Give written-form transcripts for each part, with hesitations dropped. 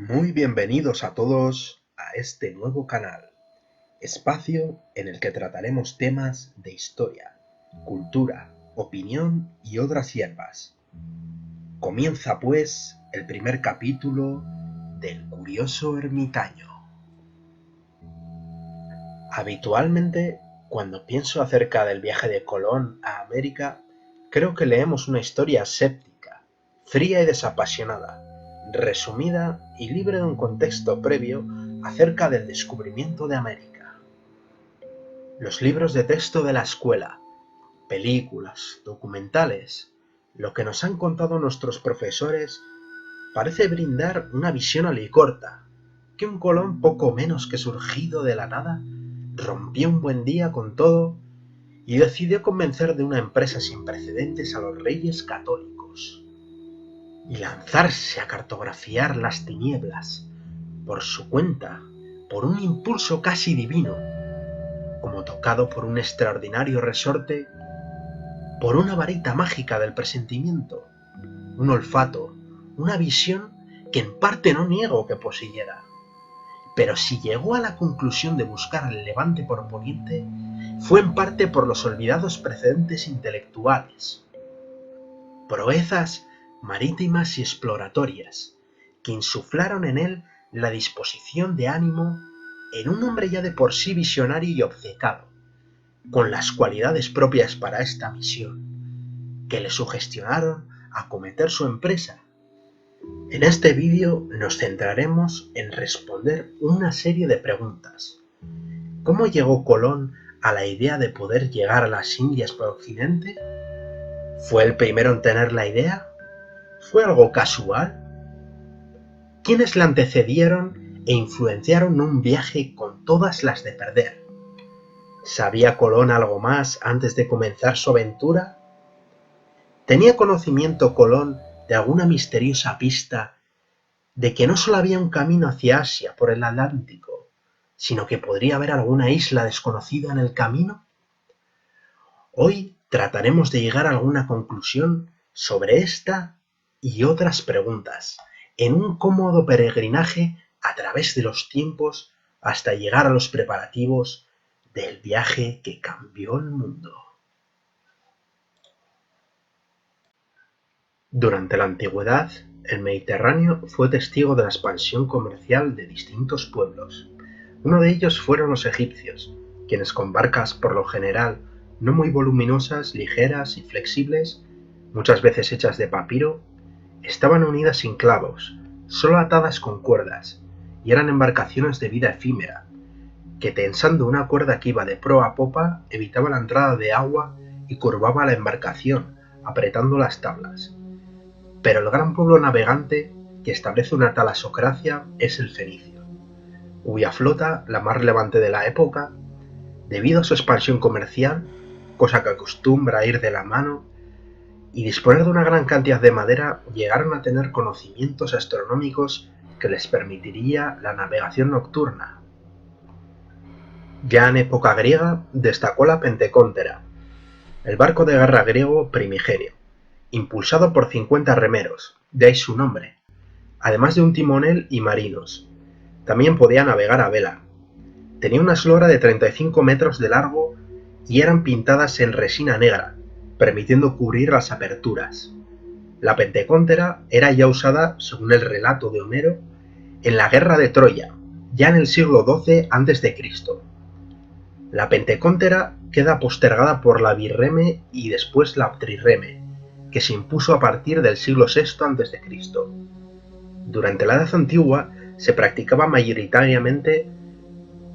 Muy bienvenidos a todos a este nuevo canal, espacio en el que trataremos temas de historia, cultura, opinión y otras hierbas. Comienza pues el primer capítulo del curioso ermitaño. Habitualmente, cuando pienso acerca del viaje de Colón a América, creo que leemos una historia séptica, fría y desapasionada, resumida y libre de un contexto previo acerca del descubrimiento de América. Los libros de texto de la escuela, películas, documentales, lo que nos han contado nuestros profesores parece brindar una visión alicorta, que un Colón poco menos que surgido de la nada rompió un buen día con todo y decidió convencer de una empresa sin precedentes a los reyes católicos y lanzarse a cartografiar las tinieblas por su cuenta, por un impulso casi divino, como tocado por un extraordinario resorte, por una varita mágica del presentimiento, un olfato, una visión que en parte no niego que poseyera. Pero si llegó a la conclusión de buscar el levante por poniente, fue en parte por los olvidados precedentes intelectuales, proezas marítimas y exploratorias, que insuflaron en él la disposición de ánimo en un hombre ya de por sí visionario y obcecado, con las cualidades propias para esta misión, que le sugestionaron a acometer su empresa. En este vídeo nos centraremos en responder una serie de preguntas. ¿Cómo llegó Colón a la idea de poder llegar a las Indias por Occidente? ¿Fue el primero en tener la idea? ¿Fue algo casual? ¿Quiénes le antecedieron e influenciaron un viaje con todas las de perder? ¿Sabía Colón algo más antes de comenzar su aventura? ¿Tenía conocimiento Colón de alguna misteriosa pista de que no solo había un camino hacia Asia por el Atlántico, sino que podría haber alguna isla desconocida en el camino? Hoy trataremos de llegar a alguna conclusión sobre esta y otras preguntas, en un cómodo peregrinaje a través de los tiempos hasta llegar a los preparativos del viaje que cambió el mundo. Durante la antigüedad, el Mediterráneo fue testigo de la expansión comercial de distintos pueblos. Uno de ellos fueron los egipcios, quienes con barcas por lo general no muy voluminosas, ligeras y flexibles, muchas veces hechas de papiro, estaban unidas sin clavos, solo atadas con cuerdas, y eran embarcaciones de vida efímera, que tensando una cuerda que iba de proa a popa evitaba la entrada de agua y curvaba la embarcación, apretando las tablas. Pero el gran pueblo navegante que establece una talasocracia es el fenicio, cuya flota, la más relevante de la época, debido a su expansión comercial, cosa que acostumbra a ir de la mano, y disponer de una gran cantidad de madera, llegaron a tener conocimientos astronómicos que les permitiría la navegación nocturna. Ya en época griega destacó la Pentecóntera, el barco de guerra griego primigenio, impulsado por 50 remeros, de ahí su nombre, además de un timonel y marinos. También podía navegar a vela. Tenía una eslora de 35 metros de largo y eran pintadas en resina negra, permitiendo cubrir las aperturas. La Pentecóntera era ya usada, según el relato de Homero, en la guerra de Troya, ya en el siglo XII a.C. La Pentecóntera queda postergada por la birreme y después la trirreme, que se impuso a partir del siglo VI a.C. Durante la Edad Antigua se practicaba mayoritariamente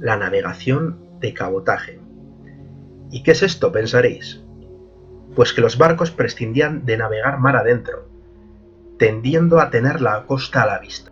la navegación de cabotaje. ¿Y qué es esto, pensaréis? Pues que los barcos prescindían de navegar mar adentro, tendiendo a tener la costa a la vista.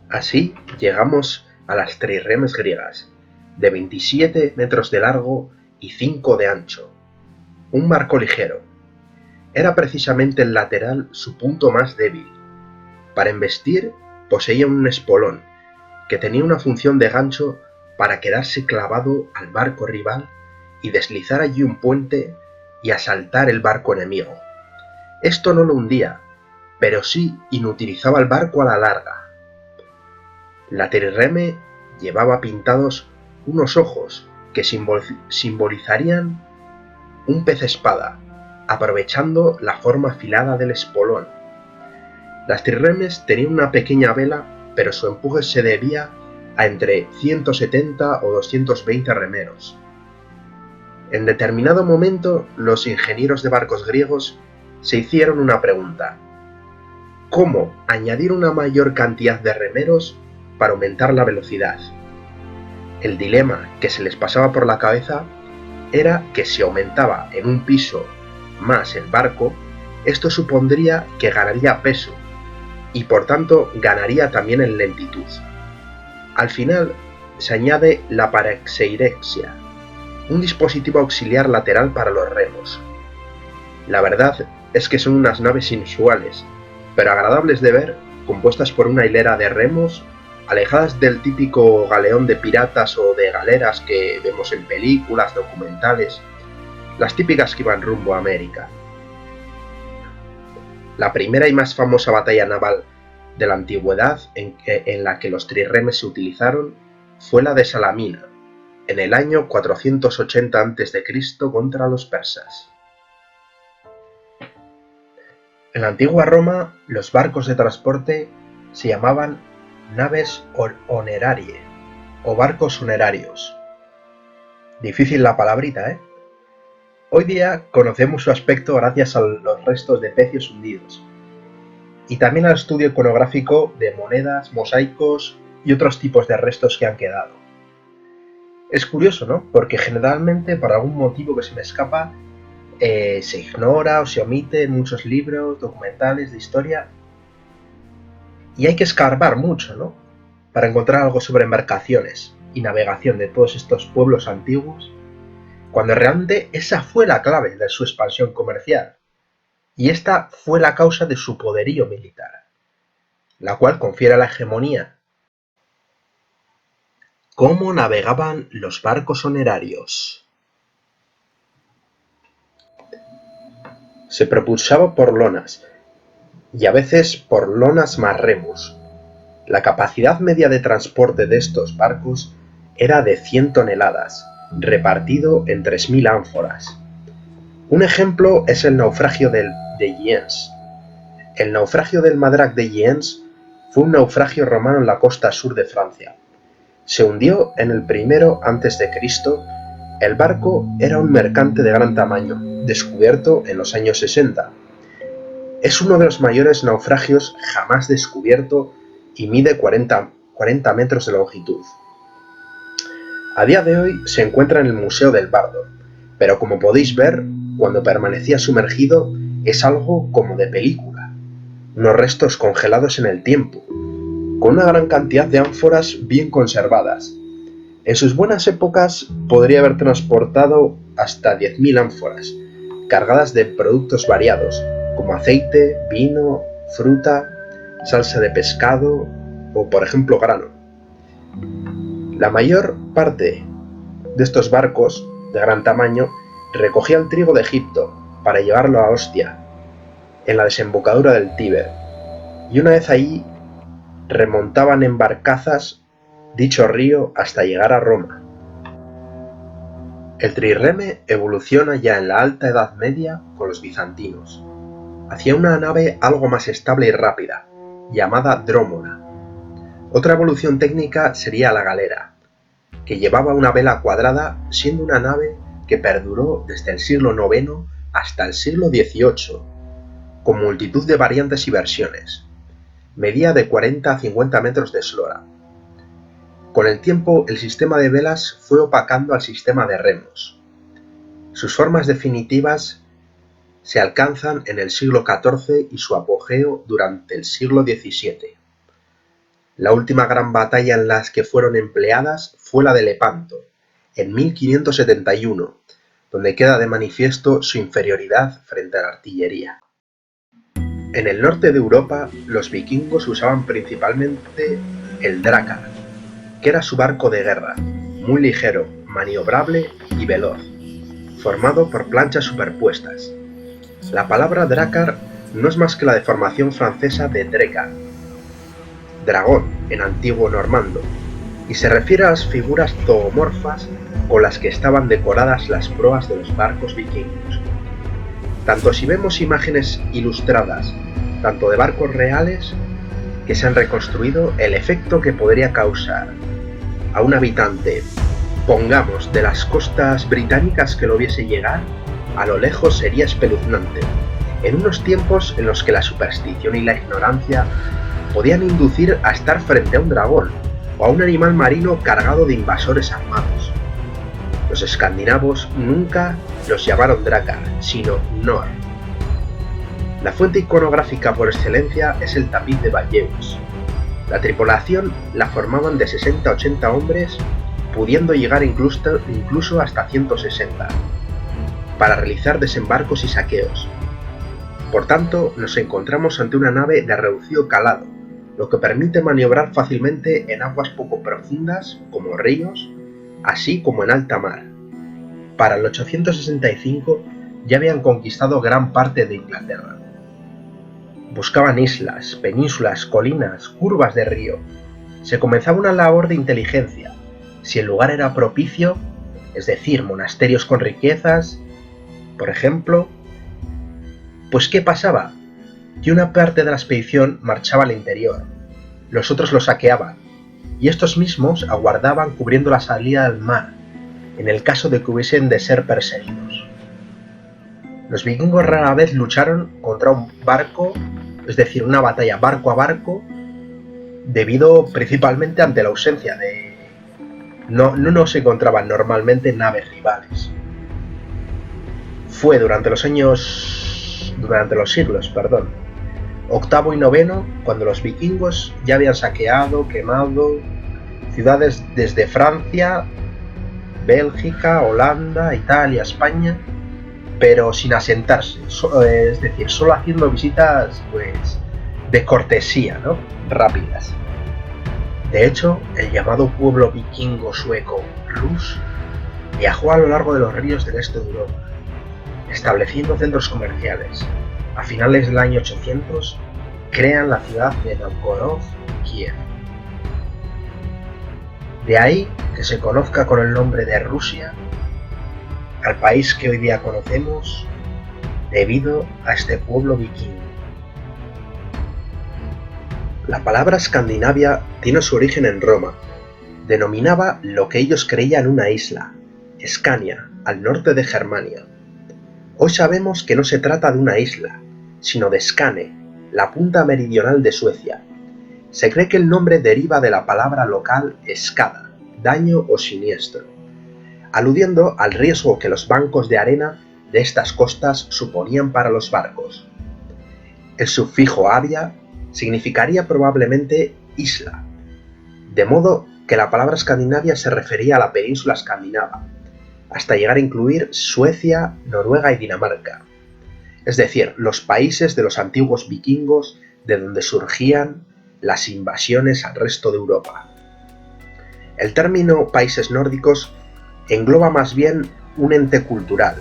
Así llegamos a las trirremes griegas, de 27 metros de largo y 5 de ancho. Un barco ligero. Era precisamente el lateral su punto más débil. Para embestir poseía un espolón, que tenía una función de gancho para quedarse clavado al barco rival y deslizar allí un puente y asaltar el barco enemigo. Esto no lo hundía, pero sí inutilizaba el barco a la larga. La trireme llevaba pintados unos ojos que simbolizarían un pez espada, aprovechando la forma afilada del espolón. Las trirremes tenían una pequeña vela, pero su empuje se debía a entre 170 o 220 remeros. En determinado momento, los ingenieros de barcos griegos se hicieron una pregunta: ¿cómo añadir una mayor cantidad de remeros para aumentar la velocidad? El dilema que se les pasaba por la cabeza era que si aumentaba en un piso más el barco, esto supondría que ganaría peso y por tanto ganaría también en lentitud. Al final se añade la paraxeirexia, un dispositivo auxiliar lateral para los remos. La verdad es que son unas naves inusuales, pero agradables de ver, compuestas por una hilera de remos, alejadas del típico galeón de piratas o de galeras que vemos en películas, documentales, las típicas que iban rumbo a América. La primera y más famosa batalla naval de la antigüedad en la que los trirremes se utilizaron fue la de Salamina, en el año 480 a.C. contra los persas. En la antigua Roma, los barcos de transporte se llamaban naves onerariae o barcos funerarios. Difícil la palabrita, ¿eh? Hoy día conocemos su aspecto gracias a los restos de pecios hundidos y también al estudio iconográfico de monedas, mosaicos y otros tipos de restos que han quedado. Es curioso, ¿no? Porque generalmente, por algún motivo que se me escapa, se ignora o se omite en muchos libros, documentales de historia, y hay que escarbar mucho, ¿no?, para encontrar algo sobre embarcaciones y navegación de todos estos pueblos antiguos, cuando realmente esa fue la clave de su expansión comercial, y esta fue la causa de su poderío militar, la cual confiere la hegemonía. ¿Cómo navegaban los barcos onerarios? Se propulsaba por lonas, y a veces por lonas más remos. La capacidad media de transporte de estos barcos era de 100 toneladas, repartido en 3.000 ánforas. Un ejemplo es el naufragio de Giens. El naufragio del Madrac de Giens fue un naufragio romano en la costa sur de Francia. Se hundió en el primero a.C. El barco era un mercante de gran tamaño, descubierto en los años 60. Es uno de los mayores naufragios jamás descubierto y mide 40 metros de longitud. A día de hoy se encuentra en el Museo del Bardo, pero como podéis ver, cuando permanecía sumergido es algo como de película, unos restos congelados en el tiempo, con una gran cantidad de ánforas bien conservadas. En sus buenas épocas podría haber transportado hasta 10.000 ánforas, cargadas de productos variados, como aceite, vino, fruta, salsa de pescado o, por ejemplo, grano. La mayor parte de estos barcos de gran tamaño recogían trigo de Egipto para llevarlo a Ostia, en la desembocadura del Tíber, y una vez allí remontaban en barcazas dicho río hasta llegar a Roma. El trireme evoluciona ya en la Alta Edad Media con los bizantinos, hacia una nave algo más estable y rápida, llamada drómona. Otra evolución técnica sería la galera, que llevaba una vela cuadrada, siendo una nave que perduró desde el siglo IX hasta el siglo XVIII, con multitud de variantes y versiones. Medía de 40 a 50 metros de eslora. Con el tiempo, el sistema de velas fue opacando al sistema de remos. Sus formas definitivas se alcanzan en el siglo XIV y su apogeo durante el siglo XVII. La última gran batalla en la que fueron empleadas fue la de Lepanto, en 1571, donde queda de manifiesto su inferioridad frente a la artillería. En el norte de Europa, los vikingos usaban principalmente el Drakkar, que era su barco de guerra, muy ligero, maniobrable y veloz, formado por planchas superpuestas. La palabra Drakkar no es más que la deformación francesa de Dregan, dragón en antiguo normando, y se refiere a las figuras zoomorfas con las que estaban decoradas las proas de los barcos vikingos. Tanto si vemos imágenes ilustradas, tanto de barcos reales que se han reconstruido, el efecto que podría causar a un habitante, pongamos, de las costas británicas que lo viese llegar, a lo lejos sería espeluznante, en unos tiempos en los que la superstición y la ignorancia podían inducir a estar frente a un dragón o a un animal marino cargado de invasores armados. Los escandinavos nunca los llamaron Drakar, sino Nor. La fuente iconográfica por excelencia es el tapiz de Bayeux. La tripulación la formaban de 60 a 80 hombres, pudiendo llegar incluso hasta 160, para realizar desembarcos y saqueos. Por tanto, nos encontramos ante una nave de reducido calado, lo que permite maniobrar fácilmente en aguas poco profundas, como ríos, así como en alta mar. Para el 865 ya habían conquistado gran parte de Inglaterra. Buscaban islas, penínsulas, colinas, curvas de río. Se comenzaba una labor de inteligencia. Si el lugar era propicio, es decir, monasterios con riquezas, por ejemplo, pues ¿qué pasaba? Que una parte de la expedición marchaba al interior, los otros lo saqueaban, y estos mismos aguardaban cubriendo la salida al mar, en el caso de que hubiesen de ser perseguidos. Los vikingos rara vez lucharon contra un barco, es decir, una batalla barco a barco, debido principalmente ante la ausencia de... No se encontraban normalmente naves rivales. Fue durante los siglos, octavo y noveno, cuando los vikingos ya habían saqueado, quemado ciudades desde Francia, Bélgica, Holanda, Italia, España, pero sin asentarse, es decir, solo haciendo visitas pues de cortesía, ¿no? Rápidas. De hecho, el llamado pueblo vikingo sueco Rus viajó a lo largo de los ríos del este de Europa, estableciendo centros comerciales. A finales del año 800 crean la ciudad de Novgorod-Kiev. De ahí que se conozca con el nombre de Rusia al país que hoy día conocemos debido a este pueblo vikingo. La palabra Escandinavia tiene su origen en Roma. Denominaba lo que ellos creían una isla, Escania, al norte de Germania. Hoy sabemos que no se trata de una isla, sino de Skane, la punta meridional de Suecia. Se cree que el nombre deriva de la palabra local escada, daño o siniestro, aludiendo al riesgo que los bancos de arena de estas costas suponían para los barcos. El sufijo avia significaría probablemente isla, de modo que la palabra Escandinavia se refería a la península escandinava, hasta llegar a incluir Suecia, Noruega y Dinamarca, es decir, los países de los antiguos vikingos de donde surgían las invasiones al resto de Europa. El término países nórdicos engloba más bien un ente cultural: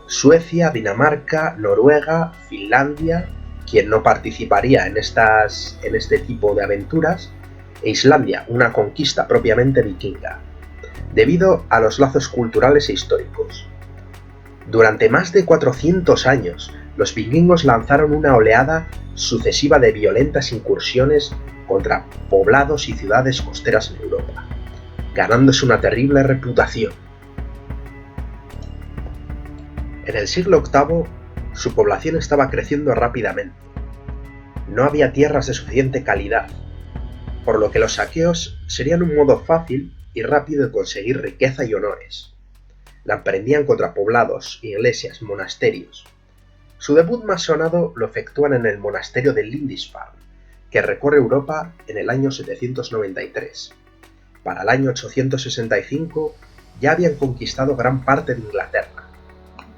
Suecia, Dinamarca, Noruega, Finlandia, quien no participaría en este tipo de aventuras, e Islandia, una conquista propiamente vikinga, debido a los lazos culturales e históricos. Durante más de 400 años, los vikingos lanzaron una oleada sucesiva de violentas incursiones contra poblados y ciudades costeras en Europa, ganándose una terrible reputación. En el siglo VIII, su población estaba creciendo rápidamente. No había tierras de suficiente calidad, por lo que los saqueos serían un modo fácil y rápido de conseguir riqueza y honores. La emprendían contra poblados, iglesias, monasterios. Su debut más sonado lo efectúan en el monasterio de Lindisfarne, que recorre Europa en el año 793. Para el año 865 ya habían conquistado gran parte de Inglaterra.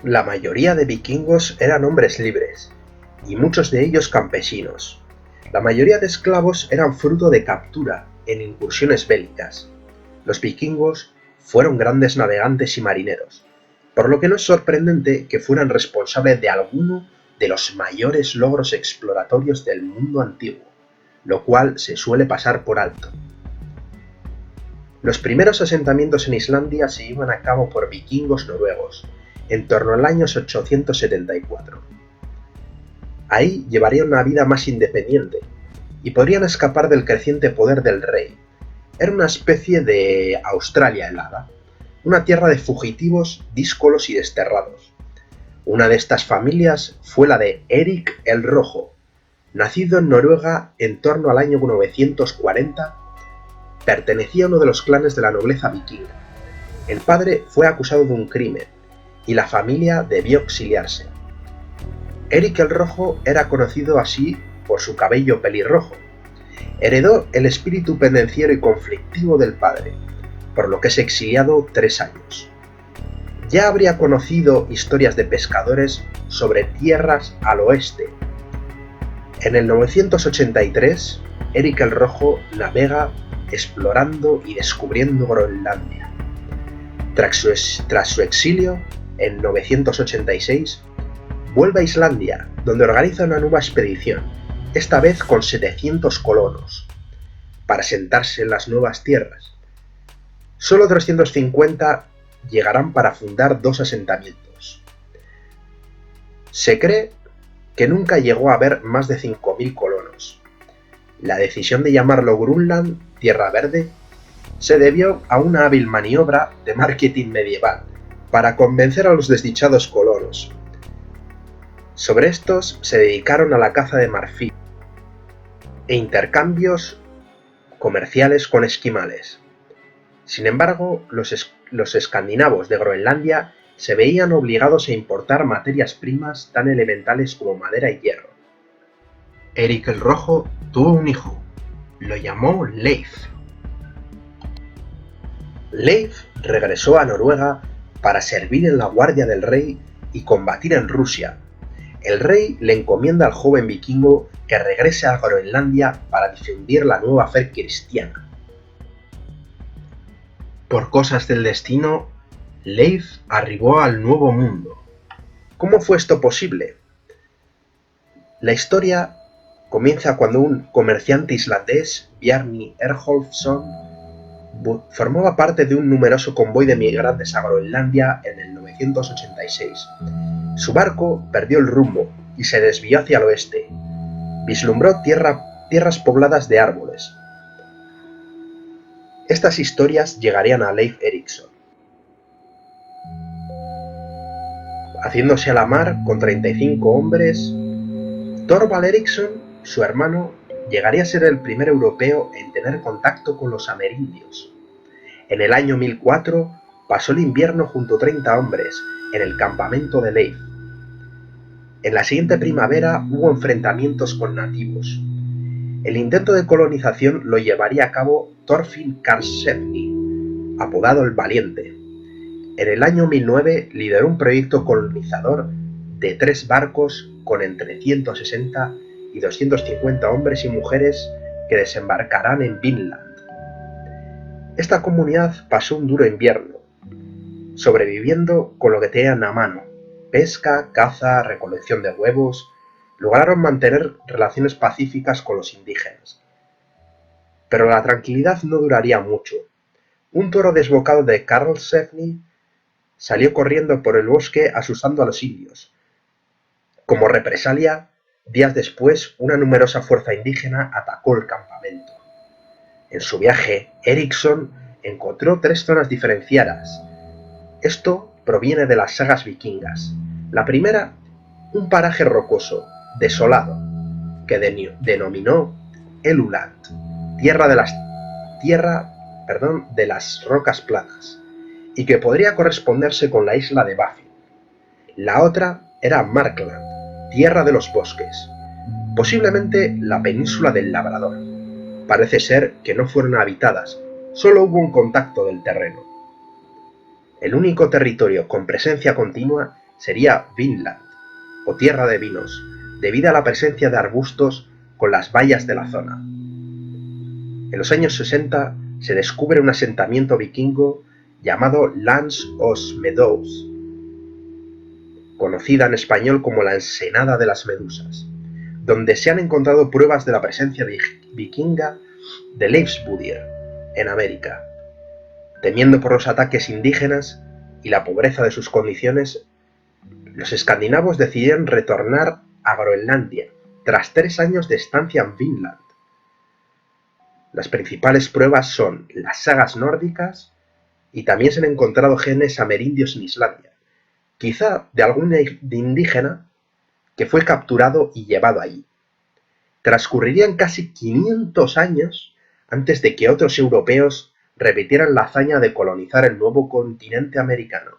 La mayoría de vikingos eran hombres libres, y muchos de ellos campesinos. La mayoría de esclavos eran fruto de captura en incursiones bélicas. Los vikingos fueron grandes navegantes y marineros, por lo que no es sorprendente que fueran responsables de alguno de los mayores logros exploratorios del mundo antiguo, lo cual se suele pasar por alto. Los primeros asentamientos en Islandia se llevan a cabo por vikingos noruegos, en torno al año 874. Ahí llevarían una vida más independiente, y podrían escapar del creciente poder del rey. Era una especie de Australia helada, una tierra de fugitivos, díscolos y desterrados. Una de estas familias fue la de Eric el Rojo. Nacido en Noruega en torno al año 940, pertenecía a uno de los clanes de la nobleza vikinga. El padre fue acusado de un crimen, y la familia debió exiliarse. Eric el Rojo era conocido así por su cabello pelirrojo. Heredó el espíritu pendenciero y conflictivo del padre, por lo que es exiliado 3 años. Ya habría conocido historias de pescadores sobre tierras al oeste. En el 983, Eric el Rojo navega explorando y descubriendo Groenlandia. Tras su exilio, en 986, vuelve a Islandia, donde organiza una nueva expedición, esta vez con 700 colonos, para asentarse en las nuevas tierras. Solo 350 llegarán para fundar 2 asentamientos. Se cree que nunca llegó a haber más de 5.000 colonos. La decisión de llamarlo Grunland, Tierra Verde, se debió a una hábil maniobra de marketing medieval para convencer a los desdichados colonos. Sobre estos se dedicaron a la caza de marfil e intercambios comerciales con esquimales. Sin embargo, los escandinavos de Groenlandia se veían obligados a importar materias primas tan elementales como madera y hierro. Eric el Rojo tuvo un hijo, lo llamó Leif. Leif regresó a Noruega para servir en la guardia del rey y combatir en Rusia. El rey le encomienda al joven vikingo que regrese a Groenlandia para difundir la nueva fe cristiana. Por cosas del destino, Leif arribó al Nuevo Mundo. ¿Cómo fue esto posible? La historia comienza cuando un comerciante islandés, Bjarni Erjolfsson, formaba parte de un numeroso convoy de migrantes a Groenlandia en el 986. Su barco perdió el rumbo y se desvió hacia el oeste. Vislumbró tierras pobladas de árboles. Estas historias llegarían a Leif Erikson. Haciéndose a la mar con 35 hombres, Thorvald Eriksson, su hermano, llegaría a ser el primer europeo en tener contacto con los amerindios. En el año 1004 pasó el invierno junto a 30 hombres en el campamento de Leif. En la siguiente primavera hubo enfrentamientos con nativos. El intento de colonización lo llevaría a cabo Thorfinn Karlsefni, apodado el Valiente. En el año 1009 lideró un proyecto colonizador de 3 barcos con entre 160 y 250 hombres y mujeres que desembarcarán en Vinland. Esta comunidad pasó un duro invierno, sobreviviendo con lo que tenían a mano: pesca, caza, recolección de huevos. Lograron mantener relaciones pacíficas con los indígenas. Pero la tranquilidad no duraría mucho. Un toro desbocado de Karlsefni salió corriendo por el bosque asustando a los indios. Como represalia, días después, una numerosa fuerza indígena atacó el campamento. En su viaje, Eriksson encontró 3 zonas diferenciadas. Esto proviene de las sagas vikingas. La primera, un paraje rocoso, desolado, que denominó Eluland, tierra de las rocas planas, y que podría corresponderse con la isla de Baffin. La otra era Markland, tierra de los bosques, posiblemente la península del Labrador. Parece ser que no fueron habitadas, solo hubo un contacto del terreno. El único territorio con presencia continua sería Vinland, o tierra de vinos, debido a la presencia de arbustos con las bayas de la zona. En los años 60 se descubre un asentamiento vikingo llamado Lans os Meadows, conocida en español como la Ensenada de las Medusas, donde se han encontrado pruebas de la presencia vikinga de Leifsbudir en América. Temiendo por los ataques indígenas y la pobreza de sus condiciones, los escandinavos decidieron retornar a Groenlandia tras 3 años de estancia en Vinland. Las principales pruebas son las sagas nórdicas y también se han encontrado genes amerindios en Islandia, quizá de algún indígena que fue capturado y llevado allí. Transcurrirían casi 500 años antes de que otros europeos repitieran la hazaña de colonizar el nuevo continente americano.